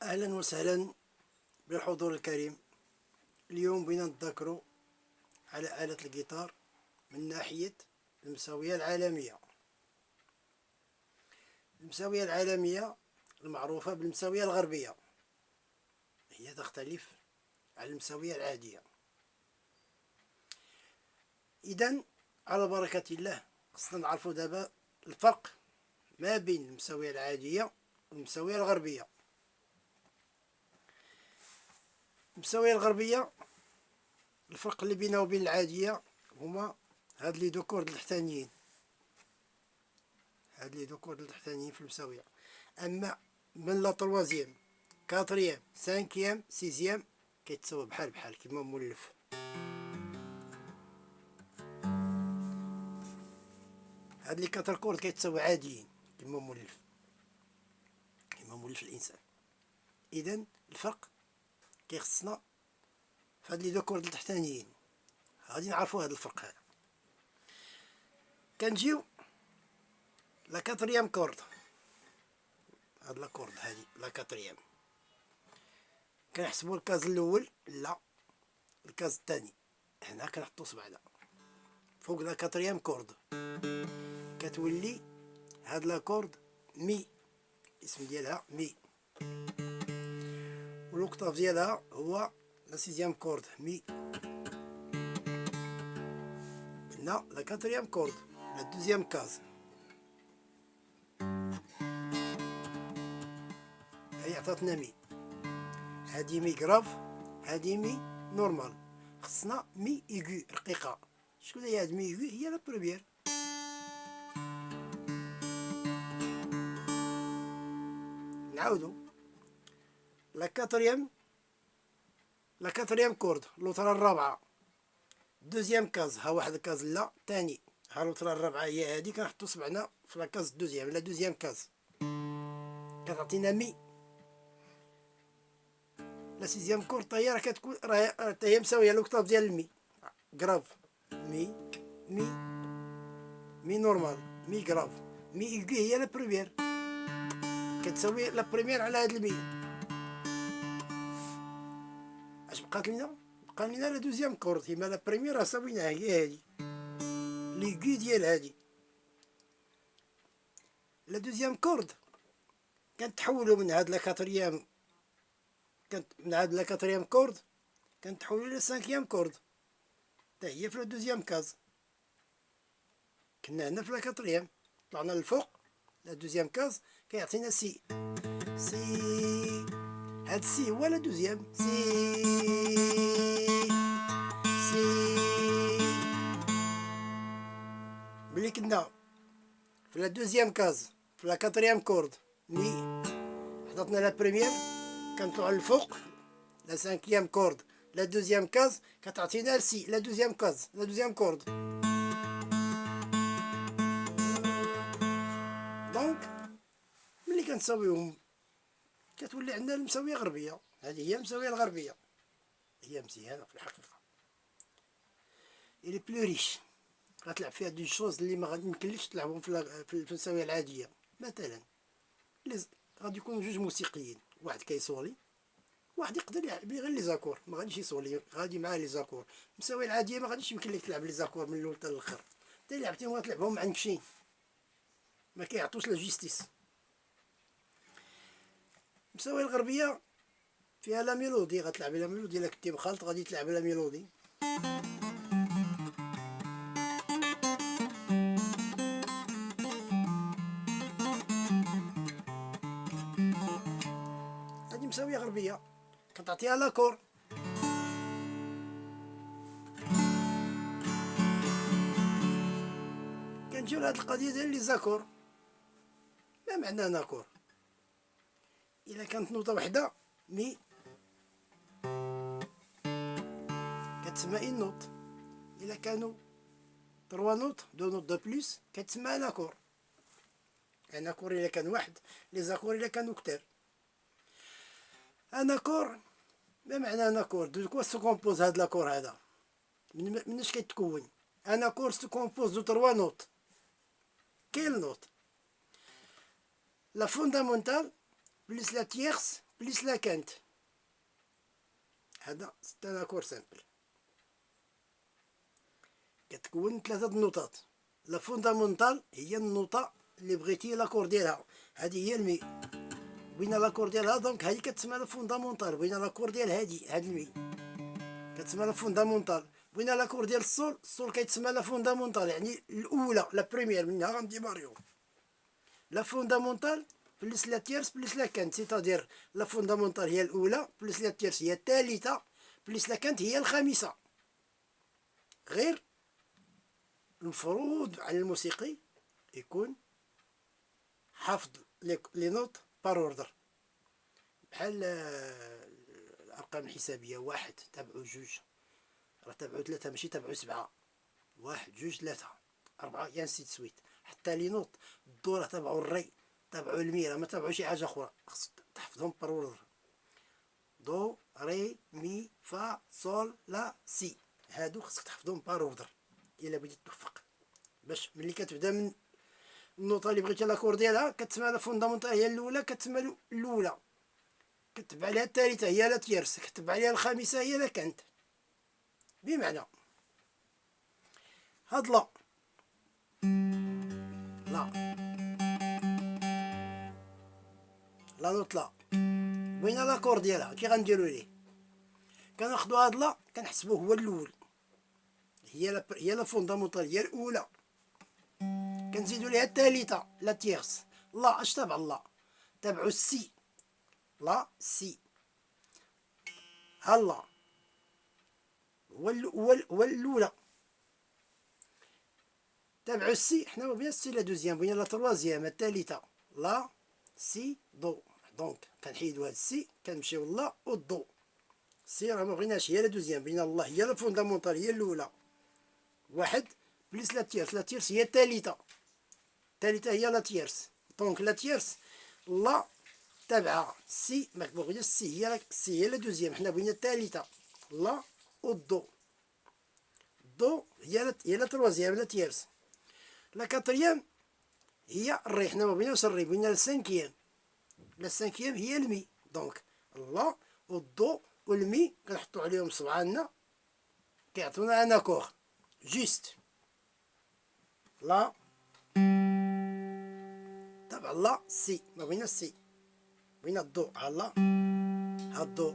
أهلا وسهلا بالحضور الكريم. اليوم بنا نتذكروا على آلة الجيتار من ناحية المساوية العالمية. المساوية العالمية المعروفة بالمساوية الغربية هي تختلف عن المساوية العادية. إذن على بركة الله خصنا نعرفوا دابا الفرق ما بين المساوية العادية والمساوية الغربية. المساوية الغربية الفرق اللي بينها وبين العادية هما هاد لي دو كورد التحتانيين، في المساوية. أما من لا تروازيام كاتريام سانكيام سيزيام كيتساوى بحال كيما مولف. هاد لي كاتر كورد كيتساوى عاديين كيما مولف الإنسان. إذن الفرق كيخصنا في هاد لي دو كورد التحتانيين، غادي نعرفو هاد الفرق هذا. كنجيو لا كاتريام كورد، هاد لا كورد هادي لا كاتريام كنحسبو الكاز الاول، لا الكاز الثاني. هنا كنحطو صبعنا فوق لا كاتريام كورد، كتولي هاد لا كورد مي، الاسم ديالها مي، والوكتاف ديالها هو لا سيزيام كورد مي. هنا لا كاتريام كورد لا دوزيام كاز، هي عطاتنا مي. هادي مي كراف، هادي مي نورمال. خصنا مي ايغو رقيقة. شكون هي هاد مي ايغو؟ هي لا بروميير. نعاودو لا كاتريام كورد لوطرا الرابعة دوزيام كاز، ها واحد الكاز لا تاني، ها لوطرا الرابعة هي هادي. كنحطو صبعنا في لاكاز دوزيام لا دوزيام كاز، كتعطينا مي. لا سيزيام كورد تا هي راه كتكون راه تا هي مساوية لوكتاف ديال المي. كراف مي مي مي نورمال مي كراف مي ايغو هي لا بروميير، كتساوي لا بروميير على هاد المي. اش بقات لينا؟ بقى لينا لا دوزيام كورد، كيما لا بروميير راه ساويناها هي هادي ليغو ديال هادي. لا دوزيام كورد كنتحولو من هاد لا كاتريام، من هاد لا كاتريام كورد كنتحولو لا سانكيام كورد، تا هي في لا دوزيام كاز. كنا هنا في لا كاتريام، طلعنا للفوق لا دوزيام كاز كيعطينا سي. هاد سي هو لا دوزيام سي. ملي كنا في لا دوزيام كاز في لا كاتريام كورد مي حطتنا لا بروميير، كنطلعو للفوق لا سانكيام كورد لا دوزيام كاز كتعطينا سي لا دوزيام كاز لا دوزيام كورد. دونك ملي كنساويوهم كتولي عندنا المساوية غربية. هذه هي المساوية الغربية، هي مزيانة في الحقيقة. إلي بلو ريش، غتلعب فيها دي شوز اللي ما يمكنلكش تلعبهم في المساوية العادية. مثلا غادي يكونوا جوج موسيقيين، واحد كيصولي، واحد يقدر يلعب غير لي زاكور، ما غاديش يصولي، غادي معاه لي زاكور. المساوية العادية ما غاديش يمكن لك تلعب لي زاكور من الاول حتى الاخر، حتى لعبتيهم غتلعبهم معنكشين، ما كيعطوش لا جيستيس. المساوية الغربية فيها لا ميلودي، غتلعبي لا ميلودي. الا كنتي مخالط غادي تلعب لا ميلودي. هادي مساوية غربية كتعطيها لاكور. كنجيو لهاد القضية ديال لي زاكور. ما معنى ناكور؟ إلا كانت نوطة وحدة مي كتسمى إن نوت، إلا كانوا تروا نوت دو نوت دو بلوس كتسمى ان اكور. ان اكور إلا كان واحد، لي زاكور إلا كانوا كتير. ان اكور ما معنى ان اكور؟ دو كوا سو كومبوز هاد لاكور هذا؟ مناش كيتكون؟ ان اكور سو كومبوز دو تروا نوت. كاين نوت لا فوندامونتال بلس لا تيرس بليس لا كانت. هذا ستة اكور سامبل. كتكون ثلاثة النوتات. لا فوندامونتال هي النوطة اللي بغيتي لاكور ديالها، هذه هي المي. بغينا لاكور ديالها دونك هذه كتسمى لا فوندامونتال. بغينا لاكور ديال هاد المي كتسمى لا فوندامونتال. بغينا لاكور ديال السول كيتسمى لا فوندامونتال، يعني الاولى لا بريمير منها غنديماريو. لا فوندامونتال بلس لا تيرس بلس لا كانت، سيتادير لا فوندامونتال هي الاولى بلس لا تيرس هي الثالثه بلس لا كانت هي الخامسه. غير المفروض على الموسيقي يكون حفظ لي نوت بار اوردر، بحال الارقام الحسابيه، واحد تابعو جوج، راه تابعو ثلاثه ماشي تابعو سبعه، واحد جوج ثلاثه اربعه يا نسيت سويت. حتى لي نوت الدو راه تابعو الري، تابعو المي، راه ما تابعو شي حاجه اخرى، خصك تحفظهم بار اوردر. دو ري مي فا صول لا سي، هادو خصك تحفظهم بار اوردر الا بغيتي توفق. باش ملي كتبدا من النوطه اللي بغيتي لاكور ديالها كتسمى لا فوندامونتال هي الاولى، كتسمى الاولى، كتبع عليها الثالثه هي لا تيرس، كتبع عليها الخامسه هي لا كانت. بمعنى هاد لا نوت لا بغينا لاكور ديالها كي غنديرو ليه؟ كناخدو هاد لا كنحسبوه هو الاول، هي لا فوندامونتال هي الاولى، كنزيدو ليها الثالثه لا تيرس. لا اش تابع لا؟ تابعو السي، لا سي. هلا هو الاولى تابعو السي. حنا ما بغينا السي لا دوزيام، بغينا لا تروازيام الثالثه لا سي دو. دونك كنحيدو هاد السي كنمشيو لا و الدو. السي راه ما بغيناش هي لا دوزيام، بغينا الله هي لا فوندامونتال هي الاولى. واحد بليس لا تيرس، لا تيرس هي الثالثه، الثالثه هي لا تيرس. دونك لا تيرس لا تابعه سي، ما بغيناش السي هي لا دوزيام، حنا بغينا الثالثه لا و الدو. دو هي لا تروازيام لا تيرس. لا كاتريام هي الري، حنا ما بغيناش الري، بغينا السانكيام. لا السانكيام هي المي. دونك لا و الدو و المي كنحطو عليهم صبعاننا كيعطونا ان اكور جيست. لا تابع لا سي، ما بغينا السي، بغينا الدو. ها الدو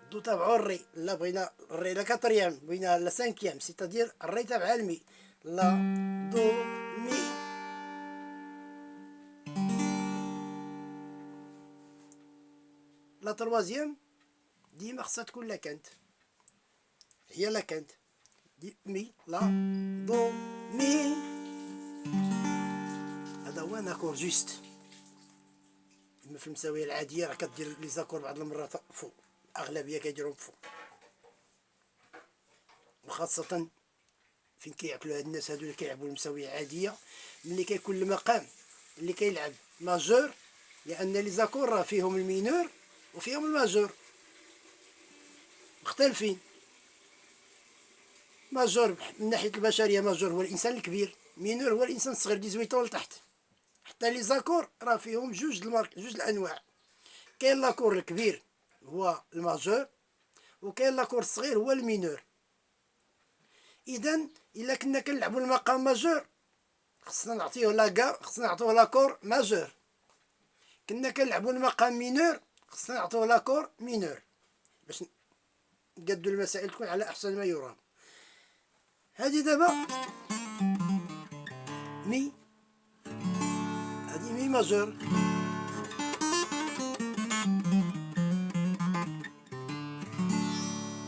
الدو تابعو الري، لا بغينا الري لا كاتريام، بغينا لا سانكيام، سيتادير الري تابع المي. لا دو مي. لا تروازيام ديما خصها تكون لا كانت، هي لا كانت دي مي لا دو مي. هذا هو ان اكور جوست. اما في المساويه العاديه راه كدير لي زاكور بعض المرات فوق، الاغلبيه كيديرهم فوق، وخاصه فين كيعقلوا هاد الناس هادو اللي كيلعبوا المساويه العاديه، ملي كيكون المقام اللي كيلعب ماجور، لان لي زاكور راه فيهم المينور وفيهم الماجور مختلفين. ماجور من ناحيه البشريه ماجور هو الانسان الكبير، مينور هو الانسان الصغير 18 لتحت. حتى لي زاكور راه فيهم جوج الانواع، كاين لاكور الكبير هو الماجور، وكاين لاكور الصغير هو المينور. اذا الا كنا كنلعبوا المقام ماجور خصنا نعطيوه خصنا نعطيوه لاكور ماجور. كنا كنلعبوا المقام مينور خصنا نعطيوه لاكور مينور، باش نقادو المسائل تكون على احسن ما يرام. هذه دابا مي، هذه مي ماجور.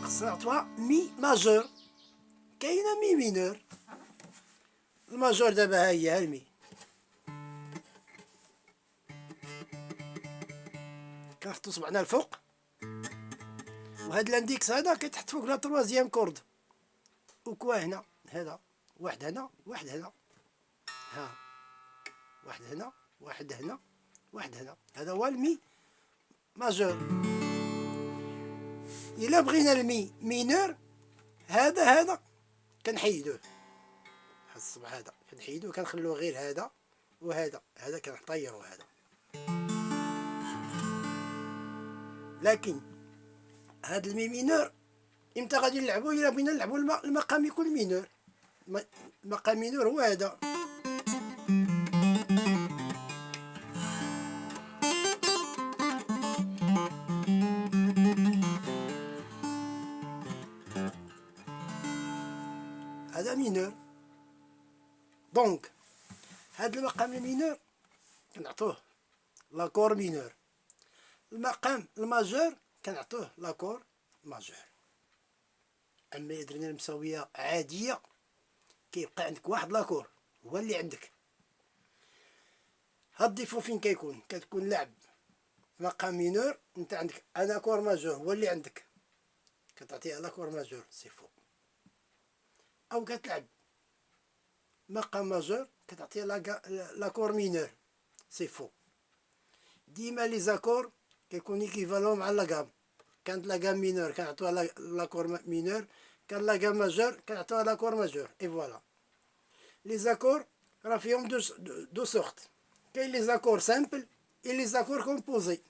خصنا نعطيوها مي ماجور. كاينه مي مينور. الماجور دابا ها هي المي، كنحطو صبعنا الفوق، وهاد لانديكس هذا كيتحط فوق لا تروازيام كورد، وكوا هنا هذا واحد هنا واحد هنا، ها واحد هنا واحد هنا واحد هنا، هذا هو المي ماجور. الا بغينا المي مينور هذا كنحيدوه، هاد الصبع هذا كنحيدوه كنخلوه غير هذا وهذا، هذا كنطيرو هذا. لكن هاد المي مينور امتى غادي نلعبو؟ الا بغينا نلعبو المقام يكون مينور. المقام مينور هو هذا. هذا مينور. دونك هاد المقام المينور كنعطوه لاكور مينور. المقام الماجور كنعطوه لاكور ماجور. اما اذا درنا المساويه عاديه كيبقى عندك واحد لاكور هو اللي عندك. هاد الديفو فين كتكون لعب في مقام مينور، انت عندك ان اكور ماجور هو اللي عندك كتعطيه لاكور ماجور سي فو، او كتلعب مقام ماجور كتعطيه لاكور مينور سي فو. ديما لي زاكور كيكون ايكيفالون مع لاغام. كانت لاغام مينور كنعطوها لاكور مينور، كان لاغام ماجور كنعطوها لاكور ماجور. اي فوالا. لي زاكور راه فيهم دو سورت. كاين لي زاكور سامبل اي لي زاكور كومبوزي.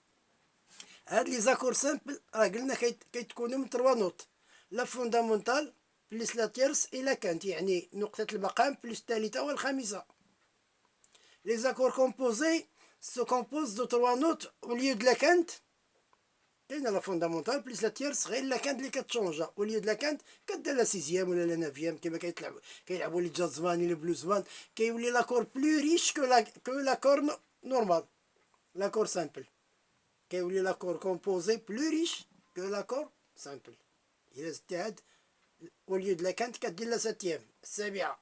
هاد لي زاكور سامبل راه قلنا كيتكونوا من 3 نوت، لا فوندامونتال بلس لا تيرس الا كانت يعني نقطة المقام بلس الثالثة والخامسة. لي زاكور كومبوزي سو كومبوز دو 3 نوت او ليو دو لا كانت. كاينه لا فوندامونتال بلس لا تيرس غير لا كانت اللي كتشونجا، او ليو دو لا كانت كدير لا سيزيام ولا لا نافيام كيما كيلعبوا لي جازمان ولا بلوزمان. كيولي لاكور بلو ريش كو لاكور نورمال، لاكور سامبل. كيولي لاكور كومبوزي بلو ريش كو لاكور سامبل. الى زدتي هاد او ليو دو لا كانت كدير لا ساتيام السابعه.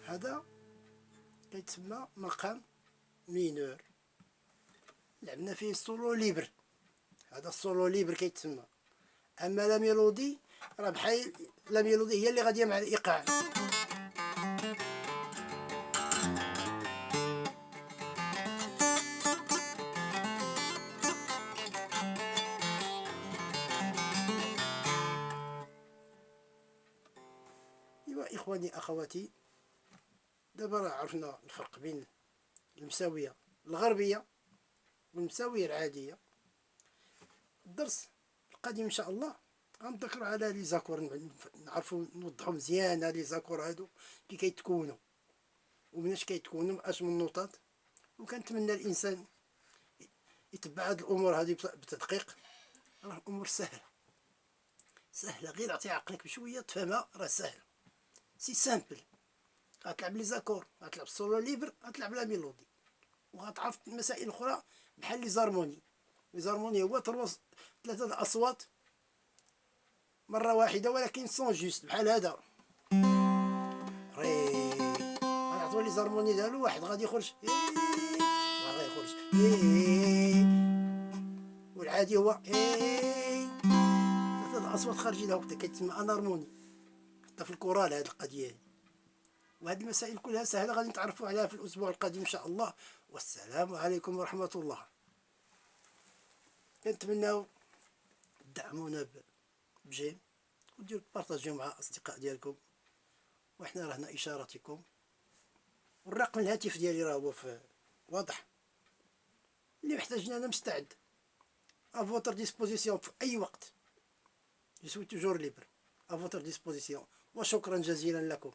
هذا كيتسمى مقام مينور. لعبنا فيه السولو ليبر. هذا السولو ليبر كيتسمى. اما لا ميلودي راه بحال لا ميلودي هي اللي غاديه مع الايقاع. ايوا اخواني اخواتي، دابا راه عرفنا الفرق بين المساويه الغربيه والمساويه العاديه. الدرس القادم ان شاء الله غنذكروا على لي زاكور، نعرفوا نوضحوا مزيان هاد لي زاكور هادو كي كيتكونوا ومناش كيتكونوا، اش من نوطات. وكنتمنى الانسان يتبع هاد الامور هادي بتدقيق. راه الامور سهله سهله، غير عطي عقلك بشويه تفهمها، راه سهله سي سامبل. غتلعب لي زاكور، غتلعب السولو ليبر، غتلعب لا ميلودي، وغتعرف المسائل الاخرى بحال لي زارموني. لي زارموني هو ثلاثه الاصوات مره واحده ولكن سون جوست، بحال هذا ري. غنعطيو لي زارموني ديالو، واحد غادي يخرج واحد غادي يخرج والعادي هو ثلاثه الاصوات خارجين هكذا، كيتسمى انارموني. حتى في الكورال هذه القضيه. وهذه المسائل كلها سهله غادي نتعرفوا عليها في الاسبوع القادم ان شاء الله. والسلام عليكم ورحمه الله. كنتمناو تدعمونا بجيم وديروا بارطاجيو مع اصدقاء ديالكم، وحنا رهنا اشارتكم. والرقم الهاتف ديالي راه هو واضح. اللي محتاجني أنا مستعد à votre disposition في أي وقت. Je suis toujours libre à votre disposition. وشكرا جزيلا لكم.